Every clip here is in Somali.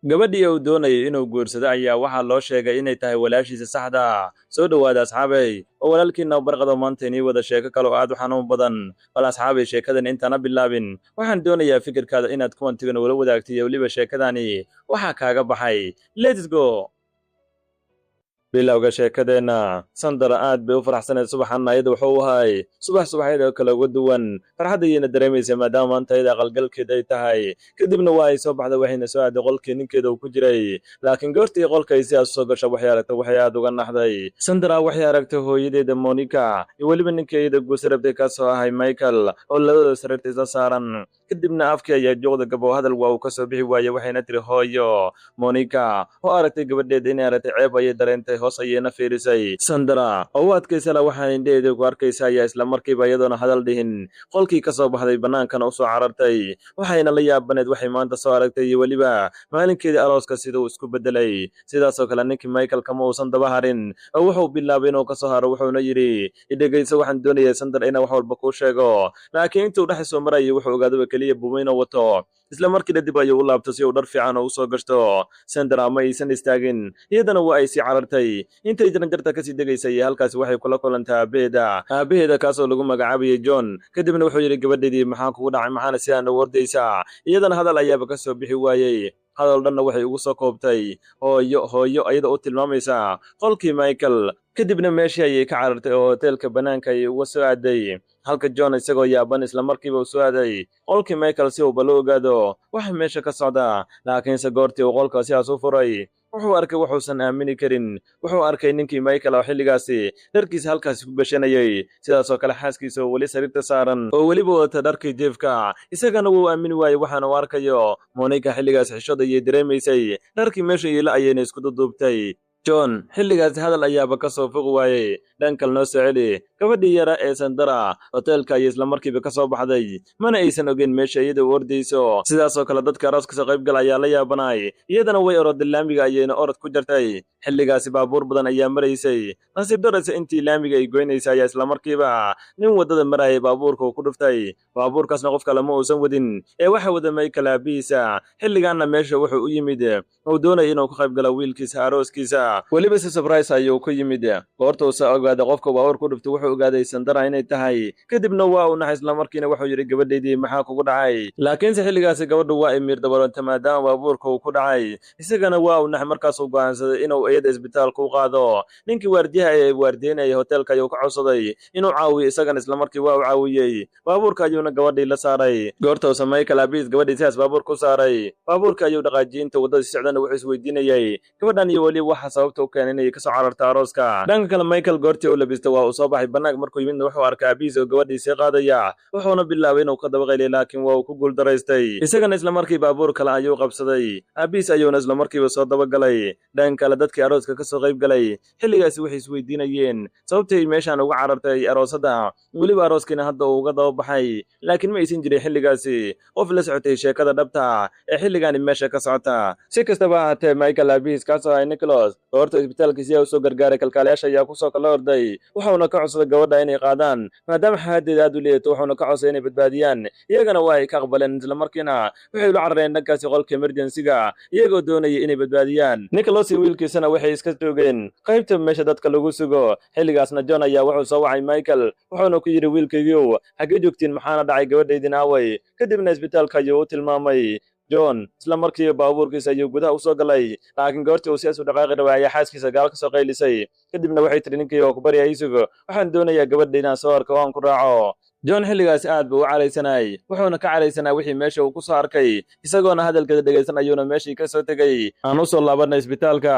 gabadhii uu doonayay inuu guursado ayaa waxaa loo sheegay inay tahay walaashiisa saxda ah. Soo dhawaada asxaabay oo walaalkiina barqado maanta inii wada sheeko kale oo aad u xanuun badan. Wal asxaabay sheekadan intana bilaabin waxaan doonayaa fikirkaada inaad kumantigan wala wadaagtay waliba sheekadani waxa kaaga baxay. Let's go. bilowga sheekadeena Sandra aad bay u faraxsaneed subaxan ayada wuxuu ahay subaxeeda kala uga duwan farxadayna dareemaysa maadaama maanta ayada qalgalkeed ay tahay kadibna waa ay soo baxday waxayna soo aaday qolkii ninkeeda uu ku jiray laakiin goortii qolka ay sidaas soo gashay waxay aragtay waxay aad uga naxday Sandra waxay aragtay hooyadeeda Monica iyo waliba ninkeeda guusarabtay ka soo ahay Michael oo labada sariirta saaran kadibna afkii ayaa joogda gabo hadal waa uu ka soo bixi waayay waxayna tiri hooyo Monica oo aragtay gabadheeda inay aragtay ceeb ay dareentay hoos ayayna fiirisay Sandra oo adkaysala waxaan indheeda ku arkaysaa ayaa isla markiiba iyadoona hadal dhihin qolkii ka soo baxday banaankana u soo carartay waxayna la yaabaneed waxay maanta soo aragtay iyo waliba maalinkeedii arooska sida uu isku bedelay sidaas oo kale ninkii Michael kama uusan daba harin oo wuxuu bilaabay inuu ka soo haro wuxuuna yiri idhagayso waxaan doonayaa Sandra inaan wax walba ku sheego laakiin intuu dhax soo maray wuxuu ogaaday kaliya buumayna wato isla markii dib ayuu u laabtay si uu dhar fiican u soo gashto Sandra ma aysan istaagin iyadana waa ay si carartay intay jaranjarta ka sii degaysay halkaas waxay kula kulantay aabaheeda kaasoo lagu magacaabayay John kadibna wuxuu yiri gabadheedii maxaa kugu dhacay maxaana sidaan u wardaysaa iyadana hadal ayaaba ka soo bixi waayay hadal dhanna waxay ugu soo koobtay hooyo ayada u tilmaamaysa qolkii Michael kadibna meeshii ayay ka carartay oo hotelka banaanka ay uga soo aaday halka John isagoo yaaban isla markiiba u soo aaday qolkii Michael si uu balo ogaado waxa meesha ka socda laakiinse goortii uu qolka sidaas u furay wuxuu arkay wuxuusan aamini karin wuxuu arkay ninkii Michael oo xilligaasi dharkiisa halkaas ku gashanayay sidaas oo kale xaaskiisa oo wali sariirta saaran oo waliba wata dharkii jeefka isagana wuu aamini waayay waxaana uu arkayo Monica xilligaas xishooda iyo dareemaysay dharkii meesha ila ayayna isku duubtay John xilligaas hadal ayaaba ka soo fuq waayay dhankal noo soo celi gabadhii yara ee Sandra hotelka ay isla markiiba ka soo baxday mana aysan ogeyn meesha iyada u ordayso sidaas oo kale dadka arooska soo qayb galay ayaa la yaabanay iyadana way oroday laamiga ayayna orod ku jartay xilligaasi baabuur badan ayaa maraysay nasiib daraysa intii laamiga ay goynaysay ayaa isla markiiba nin wadada marayay baabuurka ku dhuftay baabuurkaasna qof kale ma uusan wadin ee waxa wada Michael aabihiisa xilligaana meesha wuxuu u yimid oo doonay inuu ka qayb galo wiilkiisa arooskiisa waliba si surprise ayuu ku yimid goorta uu soo ogaaday qofka baabuur ku dhuftay wuxuu ogaaday Sandra inay tahay kadibna waa uu naxay isla markiina wuxuu yiri gabadheedii maxaa kugu dhacay laakiin xilligaasi gabadhu waa ay miir dabalantay maadaama baabuurka uu ku dhacay isagana waa uu naxay markaas uu go'aansaday inuu iyada isbitaalka u qaado ninkii waardiyaha ee waardiyeynayay hotelka ayuu ka codsaday inuu caawiyo isagana isla markii waa uu caawiyay baabuurka ayuuna gabadhii la saaray goorta uu Michael aabis gabadhii sidaas baabuur ku saaray baabuurka ayuu dhaqaajiyay inta wadada socdana wuxuu isweydiinayay gabadhan iyo wali waxa sababta u keenay inay ka soo cararto arooska dhanka kale Michael goortii uu labistay waa uu soo baxay banaanka markuu yimidna wuxuu arkay aabis oo gabadhii si qaadaya wuxuuna bilaabay inuu ka daba qaylay laakiin waa uu ku guul daraystay isagana isla markii baabuur kale ayuu qabsaday aabis ayuuna isla markiiba soo daba galay dhanka kale dadkii arooska ka soo qayb galay xilligaasi waxay isweydiinayeen sababtay meeshan uga carartay aroosada waliba arooskina hadda uu uga daba baxay laakiin ma aysan jirin xilligaasi qof la socotay sheekada dhabta ee xilligaani meesha ka socota si kastaba ahaatee Michael aabis kaasoo ay Nicholas goorta isbitaalkiisa u soo gargaaray kalkaaliyaasha ayaa ku soo kala orday wuxuuna ka codsaday gabadha inay qaadaan maadaama xaaladdeeda aad u liidato wuxuuna ka codsaday inay badbaadiyaan iyagana waa ay ka aqbaleen isla markiina waxay ula carareen dhankaasi qolka emergency-ga iyagoo doonaya inay badbaadiyaan Nicholas iyo wiilkiisana waxay iska joogeen qaybta meesha dadka lagu sugo xilligaasna John ayaa wuxuu soo wacay Michael wuxuuna ku yiri wiilkaygiiw xagee joogtiin maxaana dhacay gabadhaydin aaway kadibna isbitaalka ayuu u tilmaamay John isla markii baabuurkiisa ayuu gudaha u soo galay laakiin goortii uu siyaas u dhaqaaqi rabay ayaa xaaskiisa gaal ka soo qaylisay kadibna waxay tiri ninkii oo ku bariyay isugu waxaan doonayaa gabadha inaan soo arko oo aan ku raaco John xilligaasi aad buu u caraysanay wuxuuna ka caraysanaa wixii meesha uu ku soo arkay isagoona hadalkeeda dhageysan ayuuna meeshii ka soo tegay aan u soo laabanay isbitaalka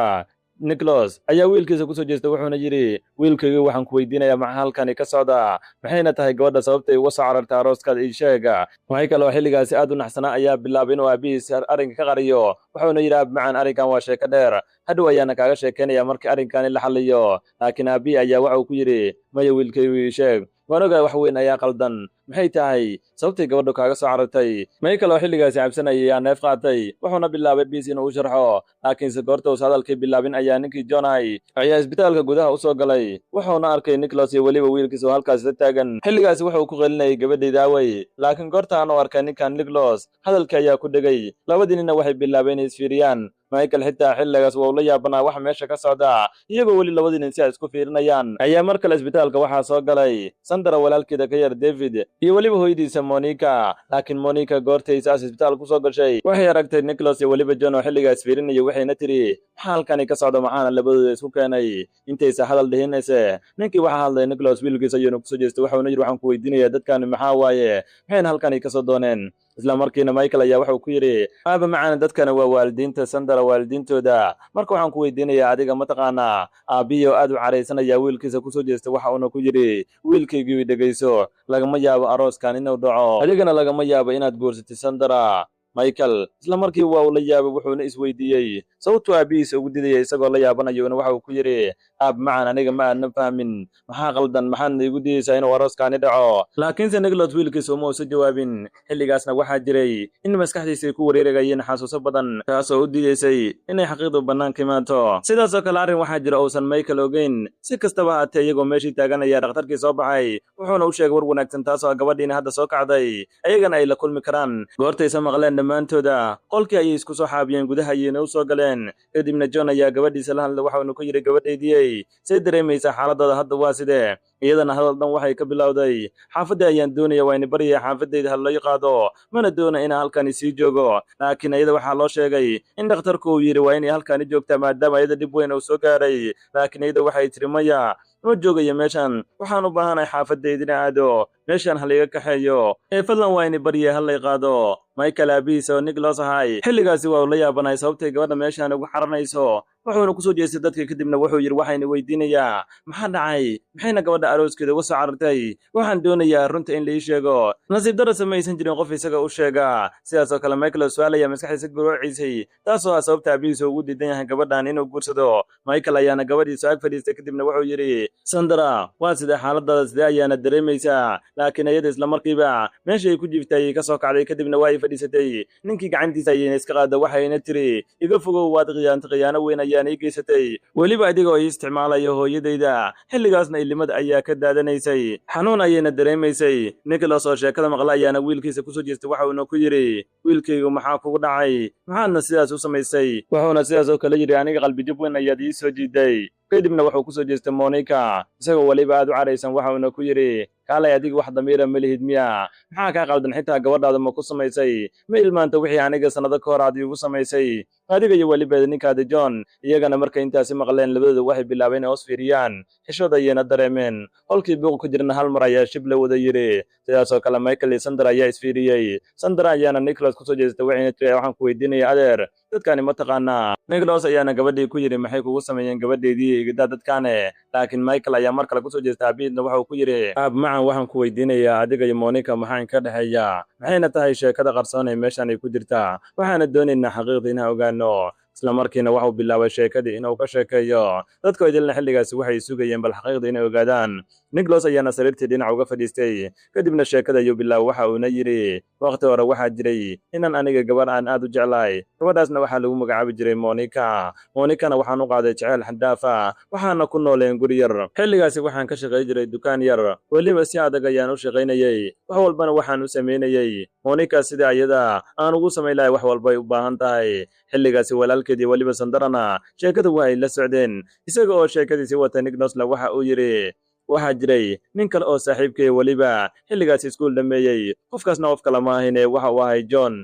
Nicholas ayaa wiilkiisa ku soo jeestay wuxuuna yiri wiilkaygu waxaan ku weydiinayaa maxaa halkani ka socda maxayna tahay gabadha sababtay uga soo carartay arooska ii sheega Michael oo xilligaasi aad u naxsanaa ayaa bilaabay inuu aabihiis arrinka ka qariyo wuxuuna yiri aab macaan arrinkan waa sheeko dheer hadhow ayaana kaaga sheekeynaya markii arrinkani la xalliyo laakiin aabihi ayaa waxa uu ku yiri maya wiilkaygu ii sheeg waan ogahay wax weyn ayaa qaldan maxay tahay sababtay gabadhu kaaga soo carartay Michael oo xilligaasi cabsanayay ayaa neef qaatay wuxuuna bilaabay biis inuu u sharxo laakiinse goorta uu hadalkii bilaabin ayaa ninkii John ayaa isbitaalka gudaha u soo galay wuxuuna arkay Nicholas iyo waliba wiilkiisa oo halkaas la taagan xilligaasi wuxuu ku qelinayay gabadheeda away laakiin goorta aan arkay ninkan Nicholas hadalkii ayaa ku dhagay labadiinna waxay bilaabeen isfiiriyaan Michael xitaa xilligaas waa la yaabanaa wax meesha ka socda iyagoo wali labadiin si ay isku fiirinayaan ayaa mar kale isbitaalka waxaa soo galay Sandra walaalkeeda ka yar David iyo waliba hooyadiisa Monica laakiin Monica goortay isbitaalka ku soo gashay waxay aragtay Nicholas iyo waliba John oo xilligaas fiirinayay waxayna tiri halkani ka socdo maxaana labadooda isku keenay intaysa hadal dhihinaysa ninkii waxa hadlay Nicholas wiilkiisa ayuu ku soo jeestay wuxuuna yiri waxaan ku weydiinayaa dadkan maxaa waaye maxayna halkani ka soo dooneen isla markiina Michael ayaa wuxuu ku yiri aaba macaan dadkana waa waalidiinta Sandra waalidiintooda marka waxaan ku weydiinayaa adiga ma taqaana aabiyo aad u careysanaya wiilkiisa ku soo jeestay waxa uu ku yiri wiilkaygu dhageyso lagama yaabo arooskan inuu dhaco adigana lagama yaabo inaad guursatid Sandra Michael isla markii waa uu la yaabay wuxuuna isweydiiyay sababtoo aabihiisa ugu didayay isagoo la yaabanayo waxa uu ku yiri aab macaan aniga ma aan fahmin maxaa qaldan maxaan igu didaysaa inuu arooskaani dhaco laakiinse Nicholas wiilkiisa uma soo jawaabin xilligaasna waxaa jiray in maskaxdiisa ku wareerayeen xasuuso badan taasoo u diidaysay inay xaqiiqdu banaanka imaato sidaas oo kale arrin waxaa jira uusan Michael ogeyn si kastaba haatee iyagoo meeshii taaganaya dhakhtarkii soo baxay wuxuuna u sheegay war wanaagsan taasoo gabadhiina hadda soo kacday ayagana ay la kulmi karaan goortaysa maqleen dhammaantooda qolkii ayay isku soo xaabiyeen gudaha ayayna u soo galeen kadibna John ayaa gabadhiisa la hadlay waxaanu ku yiri gabadhaydii say dareemaysaa xaaladooda hadda waa sidee iyadana hadal dhan waxay ka bilowday xaafadda ayaan doonaya waa in bariya xaafadayda hal loo qaado mana doona in halkan sii joogo laakiin iyada waxaa loo sheegay in dhakhtarku uu yiri waa in halkan joogtaa maadaama iyada dib weyn uu soo gaaray laakiin iyada waxay tiri maya ma joogayo meeshan waxaan u baahanahay xaafadaydina aado meeshan hal iga kaxeeyo fadlan waa in bariya hal lay qaado Michael aabihiisa oo Nicholas ahay xilligaasi waa la yaabanahay sababtay gabadha meeshan ugu xaranayso wuxuuna ku soo jeestay dadka kadibna wuxuu yiri waxayna weydiinayaa maxaa dhacay maxayna gabadha arooskeeda uga soo carartay waxaan doonayaa runta in la ii sheego nasiib darro samaysan jirin qof isaga u sheega sidaas oo kale Michael su'aalaya maskaxdiisa guruuciisay taasoo sababta aabihiisa ugu diidan yahay gabadhan inuu guursado Michael ayaana gabadhiisa ag fadhiistay kadibna wuxuu yiri Sandra waa sida xaaladda sidee ayaana dareemaysaa laakiin iyada isla markiiba meesha ay ku jiiftay ka soo kacday kadibna waa ay fadhiisatay ninkii gacantiisa ayay iska qaada waxayna tiri iga fogow waad khiyaano weyn ayaan ii geysatay waliba adiga oo isticmaalayo hooyadayda xilligaasna ilimada ayaa ka daadanaysay xanuun ayayna dareemaysay Nicholas oo sheekada maqla ayaana wiilkiisa ku soo jeestay waxa uu ku yiri wiilkaygu maxaa kugu dhacay maxaadna sidaas u samaysay wuxuuna sidaas oo kale yiri aniga qalbi jab weyn ayaad ii soo jiiday kadibna wuxuu ku soo jeestay Monica isagoo waliba aad u careysan waxa uu ku yiri kaalay adiga wax damiira ma lihid miya maxaa ka qaldan xitaa gabadhaada ma ku samaysay ma ilmaanta wixii aniga sanado ka hor aad igu samaysay adiga iyo waliba ninkaada John iyagana markay intaasi maqleen labadooda waxay bilaabeen inay isfiiriyaan xishooda ayayna dareemeen qolkii buuq ku jirna hal mar ayaa shib la wada yiri sidaas oo kale Michael iyo Sandra ayaa isfiiriyay Sandra ayaana Nicholas ku soo jeestay waxaan ku weydiinayaa adeer dadkani ma taqaanaa Nicholas ayaana gabadhii ku yiri maxay kugu sameeyeen gabadheedii igada dadkane laakiin Michael ayaa mar kale ku soo jeestay aabidna waxa uu ku yiri aab macaan waxaan ku weydiinayaa adiga iyo Monica maxaan ka dhaxeeyaa maxayna tahay sheekada qarsoon ee meeshan ay ku jirtaa waxaana doonaynaa xaqiiqda inaan ogaano isla markiina waxa uu bilaabay sheekadii inuu ka sheekeeyo dadka idilna xilligaas waxay sugayeen bal xaqiiqda inay ogaadaan Nicholas ayaana sariirtii dhinac uga fadhiistay kadibna sheekada ayuu bilaabay waxa uu yiri waqti hore waxaa jiray inaan aniga gabar aan aad u jeclahay gabadhaasna waxaa lagu magacaabi jiray Monica waxaan u qaaday jecel xadaafa waxaana ku nooleen guri yar xilligaasi waxaan ka shaqeey jiray dukaan yar waliba si adag ayaan u shaqeynayay wax walbana waxaan u sameynayay Monica sida ayada aan ugu sameeyay wax walba ay u baahan tahay xilligaasi walaalkeedii waliba Sandarana sheekadu waa ay la socdeen isaga oo sheekadiisi wata Nicholas waxa uu yiri waxaa jiray nin kale oo saaxiibkay waliba xilligaasi iskuul dhameeyay qofkaasna qof kale ma ahine waxa uu ahay John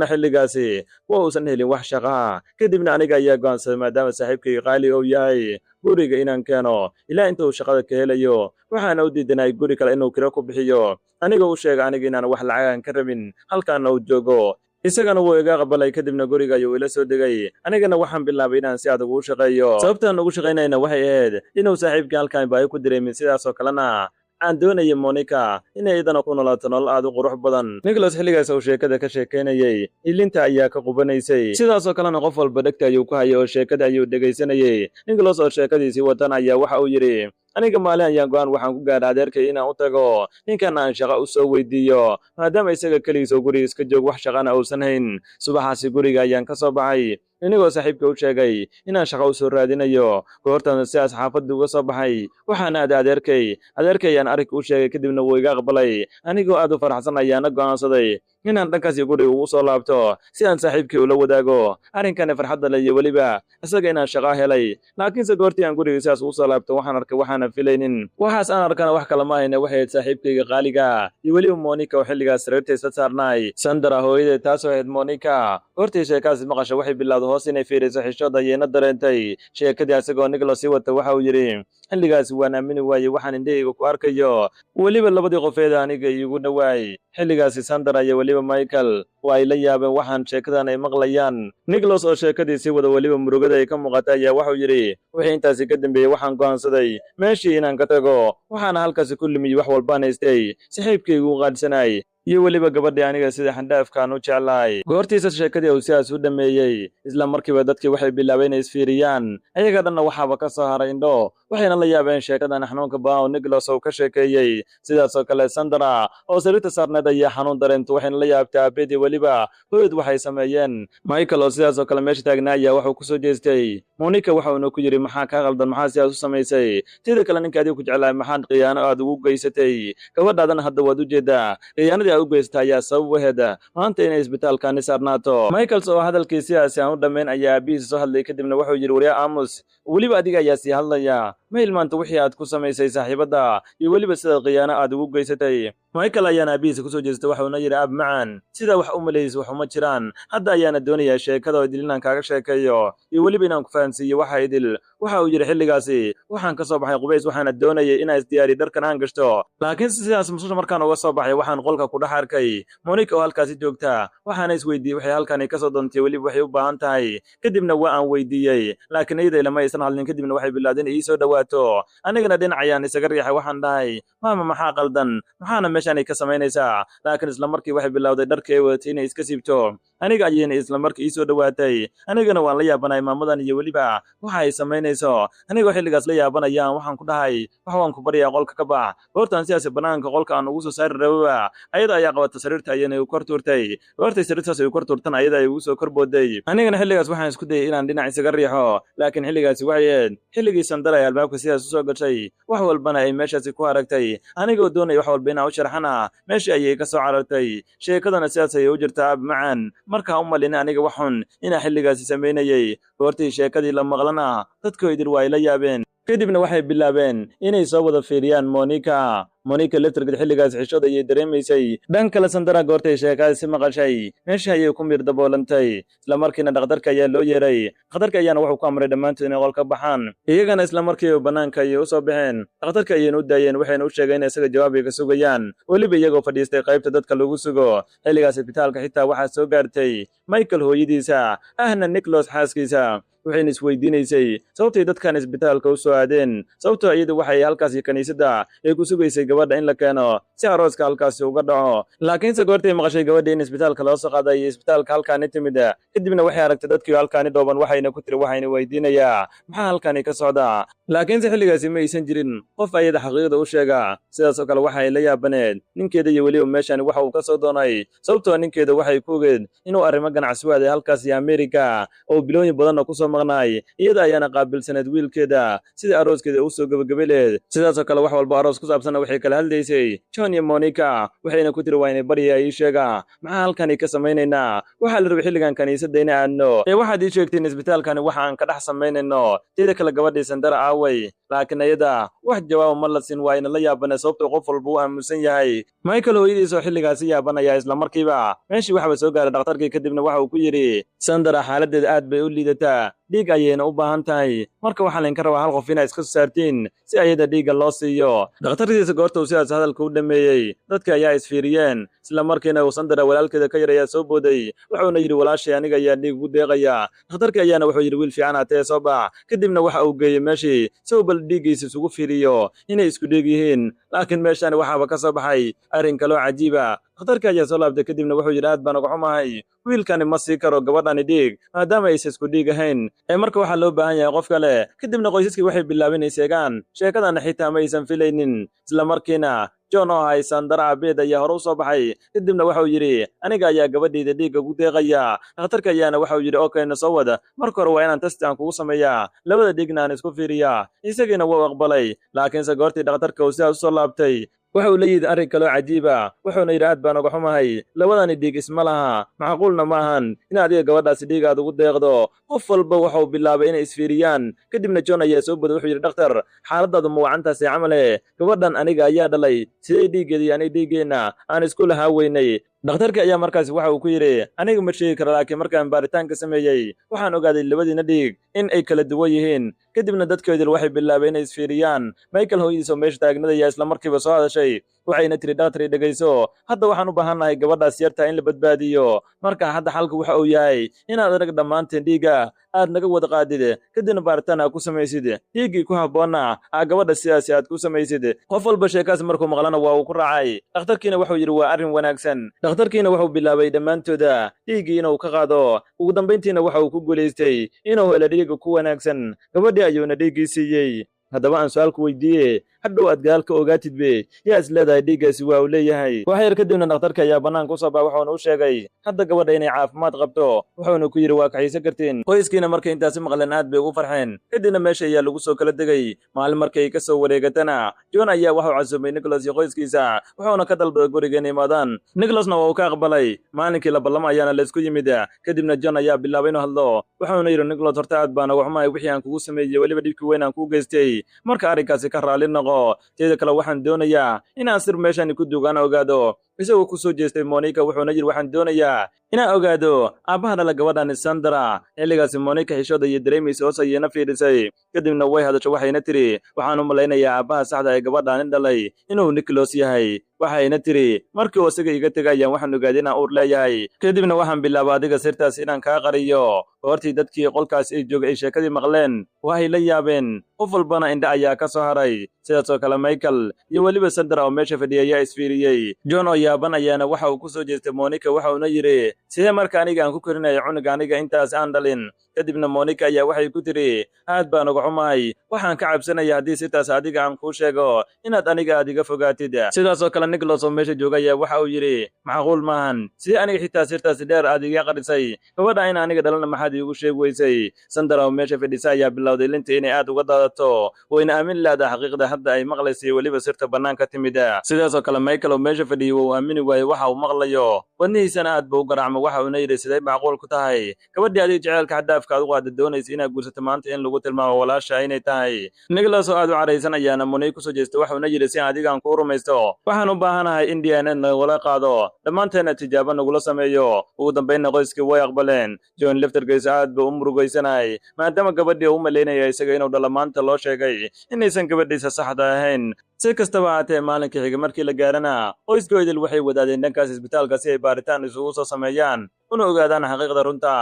xilligaasi waa uusan helin wax shaqo kadibna aniga ayaa go'aansaday maadaama saaxiibkay qaali uu yahay guriga inaan keeno ilaa inta uu shaqada ka helayo waxaana u diidanay guri kale inuu kiro ku bixiyo aniga uu sheegay aniga inaan wax lacag ka rabin halkaan uu joogo isagana wuu iga qabalay kadibna guriga ayuu ila soo degay anigana waxaan bilaabay inaan si adag ugu shaqeeyo sababtaan ugu shaqeynayna waxay ahayd inuu saaxiibkii halkaan baa ku dareemin sidaas oo kalena aan doonaya Monica inay iyadana ku noolaato nolol aad u qurux badan. Nicholas xilligaas uu sheekada ka sheekeynayay ilinta ayaa ka qubanaysay sidaas oo kalena qof walba dhegta ayuu ku hayay oo sheekada ayuu dhegaysanayay. Nicholas oo sheekadiisii watan ayaa waxa uu yidhi aniga maalin ayaan go'aan waxaan ku gaadhay adeerkay inaan u tago ninkan aan shaqo u soo weydiiyo maadaama isaga keligiis oo guriga iska joog wax shaqana uusan hayn. Subaxaasi guriga ayaan ka soo baxay inagoo saaxiibka u sheegay inaan shaqo u soo raadinayo goortan sidaas xaafadda uga soo baxay waxaan aaday adeerkay ayaan arrinka u sheegay kadibna wuu iga aqbalay anigoo aad u faraxsan ayaana go'aansaday inaan dhankaasi guriga ugu soo laabto si aan saaxiibkii ula wadaago arrinkani farxadda leh iyo weliba isaga inaan shaqo helay. Laakiinse goortii aan guriga sidaas ugu soo laabto waxaan arkay waxaana filaynin waxaas aan arkana wax kale ma ahayna waxay ahayd saaxiibkayga qaaliga iyo weliba Monica oo xilligaas sariirtaysa saarnaay. Sandra hooyadeed taasoo ahayd Monica goortii sheekaasi maqasho waxay bilowday hoos inay fiiriso xishood ayayna dareentay sheekadii asagoo Nicholas sii wata waxa uu yidhi xilligaasi waan aamini waayey waxaan indhahayga ku arkayo weliba labadii qofeed aniga iigu dhawaay. Xilligaasi Sandra iyo weliba Michael waa ay la yaabeen waxaan sheekadan ay maqlayaan. Nicholas oo sheekadiisii wada weliba murugada ay ka muuqata ayaa waxuu yidhi wixii intaasi ka dambeeyey waxaan go'aansaday meeshii inaan ka tago waxaana halkaasi ku lumiyey wax walbaan haystay saaxiibkaygu u qaadsanay iyo weliba gabadhii aniga sida xandhaafkaan u jeclahay. Goortiisa sheekadii uu sidaas u dhameeyey isla markiiba dadkii waxay bilaabeen inay isfiiriyaan ayaga dhanna waxaaba ka soo haray indho waxayna la yaabeen sheekadan xanuunka badan oo Nicholas uu ka sheekeeyey. Sidaas oo kale Sandra oo sariirta saarneed ayaa xanuun dareentay waxayna la yaabtay aabeedii weliba hooyad waxay sameeyeen. Michael oo sidaas oo kale meesha taagnaa ayaa wuxuu ku soo jeestay Monica waxauna ku yidhi maxaa kaa qaldan maxaa sidaas u samaysay tida kale ninka adiga ku jeclaay maxaad khiyaano aad ugu geysatay gabadhaadana hadda waad u jeedaa khiyaanadii aad u geystay ayaa sabab u ahayd maanta inay isbitaalkaani saarnaato. Michael oo hadalkii sidaasi aan u dhammayn ayaa aabihiisa soo hadlay kadibna wuxuu yidhi waryaa aamus weliba adiga ayaa sii hadlaya ma hilmaanta wixii aad ku samaysay saaxiibadda iyo weliba sidaad khiyaano aad ugu geysatay. Michael ayaana aabihiisa ku soo jeestay waxuuna yidhi aab macaan sidaa wax u malaysay wax uma jiraan hadda ayaana doonayaa sheekada oo idil inaan kaaga sheekeeyo iyo weliba inaan ku fahansiiyo waxa idil. Waxa uu yidhi xilligaasi waxaan ka soo baxay qubays waxaana doonayay inaan isdiyaariyo dharkan aan gashto laakiin sidaas musqusha markaan uga soo baxay waxaan qolka ku dhex arkay Monica oo halkaasi joogta waxaana isweydiiyey waxay halkani ka soo doontay weliba waxay u baahan tahay kadibna waa aan weydiiyey laakiin iyada lama aysan hadlin kadibna waxay bilaabeen ii soo dhawaato anigana dhinac ayaan isaga riixay waxaan dhahay maama maxaa qaldan maxaana meeshaan ka samaynaysaa laakiin isla markii waxay bilowday dharkii ay wadatay inay iska siibto aniga ayayna isla markii ii soo dhawaatay anigana waan la yaabanay maamadan iyo weliba waxa ay samaynayso anigoo xilligaas la yaabanayaan waxaan ku dhahay wax waan ku baryaa qolka ka bax goortaan sidaas banaanka qolka aan ugu soo saari rababa ayada ayaa qabata sariirta ayayna u kor tuurtay goortay sariirtaas ay u kor tuurtan ayada ay ugu soo kor booday anigana xilligaas waxaan isku dayay inaan dhinac isaga riixo laakiin xilligaasi waxay ahayd xilligii Sandra ay albaabka sidaas u soo gashay wax walbana ay meeshaasi ku aragtay anigoo doonay wax walba inaan u sharxana meeshii ayay ka soo carartay sheekadana sidaas ayay u jirtaa aab macaan markaa u malina aniga waxun inaa xilligaasi samaynayay goortii sheekadii la maqlana dadkoo idil waa ay la yaabeen kadibna waxay bilaabeen inay soo wada fiiriyaan Monica laftirkeed xilligaas xishood ayay dareemaysay dhan kale Sandra goortay sheekaasi maqashay meesha ayay ku miir daboolantay isla markiina dhakhtarka ayaa loo yeeray dhakhtarka ayaana wuxuu ku amray dhammaantood inay qolka baxaan iyagana isla markiiba banaanka ayay u soo baxeen dhakhtarka ayayna u daayeen waxayna u sheegeen in isaga jawaab ay ka sugayaan weliba iyagoo fadhiistay qaybta dadka lagu sugo xilligaas isbitaalka xitaa waxaa soo gaartay Michael hooyadiisa ahna Nicholas xaaskiisa waxayna isweydiinaysay sababtay dadkan isbitaalka u soo aadeen sababtoo iyadu waxay halkaasi kaniisadda ay ku sugaysay gabadha in la keeno si arooska halkaasi uga dhaco laakiinse goortay maqashay gabadha in isbitaalka loo soo qaaday isbitaalka halkaani timid kadibna waxay aragtay dadkii halkaani dhooban waxayna ku tiri waxayna weydiinayaa maxaa halkaani ka socda laakiinse xilligaasi ma aysan jirin qof ayada xaqiiqda u sheega sidaas oo kale waxay la yaabaneed ninkeeda iyo weliba meeshan waxa uu ka soo doonay sababtoo ninkeeda waxay ku ogeed inuu arrimo ganacsi waaday halkaasi Amerika oo bilooyin badan ku soo maqnaay iyada ayaana qaabilsaneed wiilkeeda sida arooskeeda u soo gabagabeeleed sidaas oo kale wax walba aroos ku saabsan waxay kala hadlaysay John iyo Monica waxayna ku tiri waynay bariya ii sheega maxaa halkani ka samaynaynaa waxa la rabay xilligan kaniisadda in aadno waxaad ii sheegteen isbitaalkani waxa aan ka dhex samaynayno teeda kale gabadhii Sandra aaway laakiin ayada wax jawaab ma la siin waayna la yaabana sababtoo qof walba uu aamusan yahay Michael hooyadiisa xilligaasi yaabanaya isla markiiba meeshii waxba soo gaaray dhakhtarkii kadibna waxa uu ku yiri Sandra xaaladeeda aad bay u liidataa dhiig ayayna u baahan tahay marka waxaa laydinka rabaa hal qof inaa iska soo saartiin si ayada dhiigga loo siiyo dhakhtarkiisa goorta uu sidaas hadalka u dhameeyey dadka ayaa isfiiriyeen isla markiina uu Sandra walaalkeeda ka yar ayaa soo booday wuxuuna yidhi walaashay aniga ayaa dhiig ugu deeqaya dhakhtarkii ayaana wuxuu yidhi wiil fiican hatee soo bax kadibna waxa uu geeyey meeshii si uu bal dhiiggiisa isugu fiiriyo inay isku dhiig yihiin laakiin meeshaani waxaaba ka soo baxay arrin kaloo cajiiba dhakhtarkii ayaa soo laabtay kadibna wuxuu yidhi aad baan uga xumahay wiilkani ma sii karo gabadhani dhiig maadaama aysan isku dhiig ahayn marka waxaa loo baahan yahay qof kale kadibna qoysaskii waxay bilaabeen inay sheegaan sheekadana xitaa ma aysan filaynin isla markiina John oo hay Sandra abeed ayaa hore u soo baxay kadibna waxa uu yidhi aniga ayaa gabadhayda dhiigga ugu deeqaya dhakhtarka ayaana waxa uu yidhi okayna soo wada marka hore waa inaan test aan kugu sameeyaa labada dhiigna aan isku fiiriyaa isagiina wuu aqbalay laakiinse goortii dhakhtarka uu sidaas u soo laabtay waxa uu la yidhi arrin kaloo cajiiba wuxuuna yidhi aad baan uga xumahay labadani dhiig isma laha macquulna ma ahan in adiga gabadhaasi dhiig aad ugu deeqdo qof walba waxa uu bilaabay inay isfiiriyaan kadibna John ayaa soo boday wuxuu yidhi dhakhtar xaaladaadu ma wacantaasi camale gabadhan aniga ayaa dhalay sidee dhiiggeedii aniga dhiiggeenna aan isku lahaa weynay dhakhtarkii ayaa markaasi waxa uu ku yidhi aniga ma sheegi karo laakiin markaan baaritaanka sameeyey waxaan ogaaday labadiina dhiig in ay kala duwan yihiin kadibna dadkoodii waxay bilaabeen inay isfiiriyaan Michael hooyadiis oo meesha taagnadaya isla markiiba soo hadashay waxayna tiri dhakhtar dhegayso hadda waxaan u baahannahay gabadhaas yarta in la badbaadiyo marka hadda xalku waxa uu yahay inaad arag dhammaanteen dhiigga aad naga wada qaadid kadibna baaritaan aad ku samaysid dhiiggii ku habboonna gabadha sidaasi aad ku samaysid qof walba sheekaas markuu maqlana waa uu ku raacay dhakhtarkiina wuxuu yidhi waa arrin wanaagsan dhakhtarkiina wuxuu bilaabay dhammaantooda dhiiggii inuu ka qaado ugu dambayntiina waxa uu ku guulaystay inuu helo dhiigga ku wanaagsan gabadhii ayuuna dhiiggii siiyey haddaba aan su'aal ku weydiiye hadhow aad gadaal ka ogaatidbe yaa is leedahay dhiiggaasi waa uu leeyahay wax yar kadibna dhakhtarka ayaa bannaanka u soo baxa wuxuuna u sheegay hadda gabadha inay caafimaad qabto wuxuuna ku yidhi waa kaxaysan kartiin qoyskiina markay intaasi maqleen aad bay ugu farxeen kadibna meesha ayaa lagu soo kala degay maalin markay ka soo wareegatana John ayaa waxuu casuumay Nicholas iyo qoyskiisa wuxuuna ka dalbaday guriga inay imaadaan Nicholasna waa uu ka aqbalay maalinkii la ballamo ayaana la isku yimid kadibna John ayaa bilaabay inuu hadlo wuxuuna yidhi Nicholas horta aad baan uga xumahay wixii aan kugu sameeyey weliba dhibkii weyn aan kuu geystay marka arrinkaasi ka raali noqo teeda kale waxaan doonayaa inaan sir meeshani ku duugaan ogaado isagoo ku soo jeestay Monica wuxuuna yidhi waxaan doonayaa inaan ogaado aabbaha dhala gabadhan Sandra xilligaasi Monica xishooda iyo dareemaysa hoos ayayna fiirisay kadibna way hadasho waxayna tiri waxaan u malaynayaa aabbaha saxda ee gabadhan dhalay inuu Nicholas yahay waxayna tiri markii uu isaga iga tegayaan waxaan ogaaday inaan uur leeyahay kadibna waxaan bilaabay adiga sirtaas inaan kaa qariyo hortii dadkii qolkaas ay joogay ay sheekadii maqleen waxay la yaabeen qof walbana indha ayaa ka soo haray sidaas oo kale Michael iyo weliba Sandra oo meesha fadhiyay ayaa isfiiriyey John oo yaaban ayaana waxa uu ku soo jeestay Monica waxauna yidhi sidee marka aniga aan ku korinayo cunuga aniga intaas aan dhalin kadibna Monica ayaa waxay ku tiri aad baan uga xumahay waxaan ka cabsanayaa haddii sirtaas adiga aan kuu sheego inaad aniga aad iga fogaatid sidaas oo kale Nicholas oo meesha jooga ayaa waxa uu yidhi macquul maahan sidee aniga xitaa sirtaasi dheer aad iga qarisay gabadha in aniga dhalana maxaad iigu sheegi weysay Sandra oo meesha fadhisa ayaa bilowday linta inay aad uga daadato wayna aamin lahayd xaqiiqda hadda ay maqlaysay weliba sirta bannaanka timid sidaas oo kale Michael oo meesha fadhiyay wuu aamini waayey waxa uu maqlayo wadnihiisana aad buu u garaacmay waxa uuna yidhi sidee macquul ku tahay gabadhii adiga jaceylka xaddaafka aad u qaada doonaysa inaad guursato maanta in lagu tilmaamo walaasha inay tahay Nicholas oo aad u caraysan ayaana Monica ku soo jeestay waxauna yidhi si adiga aan kuu rumaysto waxaan u baahanahay in DNA nagula qaado dhammaanteena tijaabo nagula sameeyo ugu dambaynna qoyskii way aqbaleen John laftarkiisa aad buu u murugaysanay maadaama gabadhii u malaynaya isaga inuu dhalo maanta loo sheegay inaysan gabadhiisa saxda ahayn si kastaba haatee maalinkii xiga markii la gaarana qoyskoodil waxay wadaadeen dhankaas isbitaalka si ay baaritaan isugu soo sameeyaan una ogaadaan xaqiiqda runta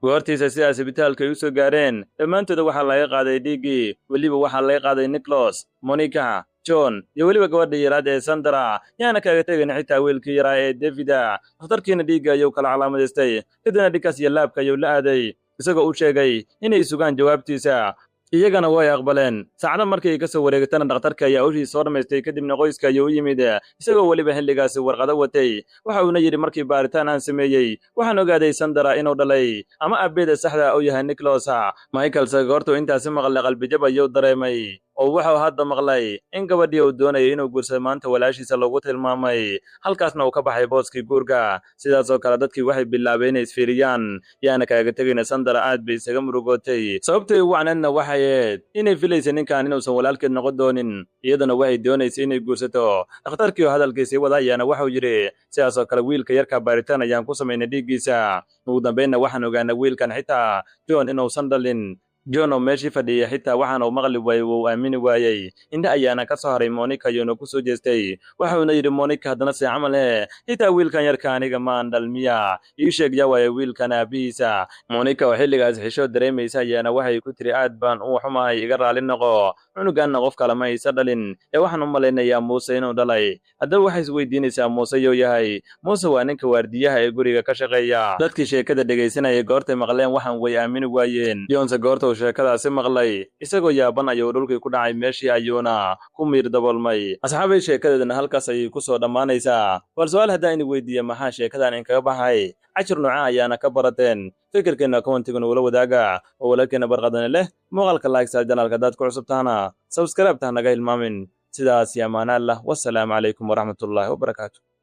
goortiisa sidaas isbitaalka ay u soo gaareen dhammaantooda waxaa laga qaaday dhiiggii weliba waxaa laga qaaday Nicholas Monica John iyo weliba gabadha yaraad ee Sandra yaana kaga tegin xitaa wiilkii yaraa ee Davida dhakhtarkiina dhiigga ayuu kala calaamadaystay kadibna dhinkaas iyo laabka ayuu la aaday isagoo u sheegay inay sugaan jawaabtiisa iyagana way aqbaleen saacada markay ka soo wareegtana dhakhtarka ayaa hawshiisa soo dhamaystay kadibna qoyska ayuu u yimid isagoo weliba xilligaasi warqado watay waxa uuna yidhi markii baaritaan aan sameeyey waxaan ogaaday Sandra inuu dhalay ama aabbeeda saxda u yahay Nicholas Michael goortuu intaasi maqlay qalbijab ayuu dareemay oo wuxuu hadda maqlay in gabadhii uu doonayay inuu guursado maanta walaashiisa lagu tilmaamay halkaasna uu ka baxay booskii guurka sidaas oo kale dadkii waxay bilaabeen inay isfiiriyaan yaana kaaga tegayna Sandra aad bay isaga murugootay sababtay ugu wacnaadna waxay ahayd inay filaysay ninkan inuusan walaalkeed noqon doonin iyadana waxay doonaysay inay guursato dhakhtarkii oo hadalkiisii wadaayana wuxuu yiri sidaas oo kale wiilka yarka baaritaan ayaan ku sameynay dhiiggiisa ugu dambeynna waxaan ogaanay wiilkan xitaa John inuusan dhalin John oo meeshii fadhiyay xitaa waxaan uu maqli waayay uu aamini waayay inta ayaana ka soo haray Monica iyo ku soo jeestay waxaana yiri Monica hadana si camal xitaa wiilkan yarka aniga ma aan dhalmiya ii sheeg yaa waayay wiilkan aabihiisa Monica oo xilligaas xisho dareemaysa ayaana waxay ku tiri aad baan u xumahay iga raali noqo cunugan qof kale ma aysan dhalin waxaan u maleynayaa Muuse inuu dhalay hadda waxay isweydiinaysaa Muuse yoo yahay Muuse waa ninka waardiyaha ee guriga ka shaqeeya dadkii sheekada dhageysanayay goortay maqleen waxaan way aamini waayeen Johnson goorta sheekadaasi maqlay isagoo yaaban ayuu dhulkii ku dhacay meeshii ayuuna ku miir daboolmay asxaabay sheekadeedana halkaas ayay ku soo dhamaanaysaa bal su'aal haddaan idin weydiiyo maxaa sheekadan in kaga baxay cashir nooca ayaana ka barateen fikirkeena commentiga wala wadaaga oo walaalkeena barqadana leh muuqaalka like sa janaalka dad ku cusub tahana subscribe tahana naga hilmaamin sidaas ya amaana Allah wassalamu calaykum waraxmatullaahi wabarakaatuh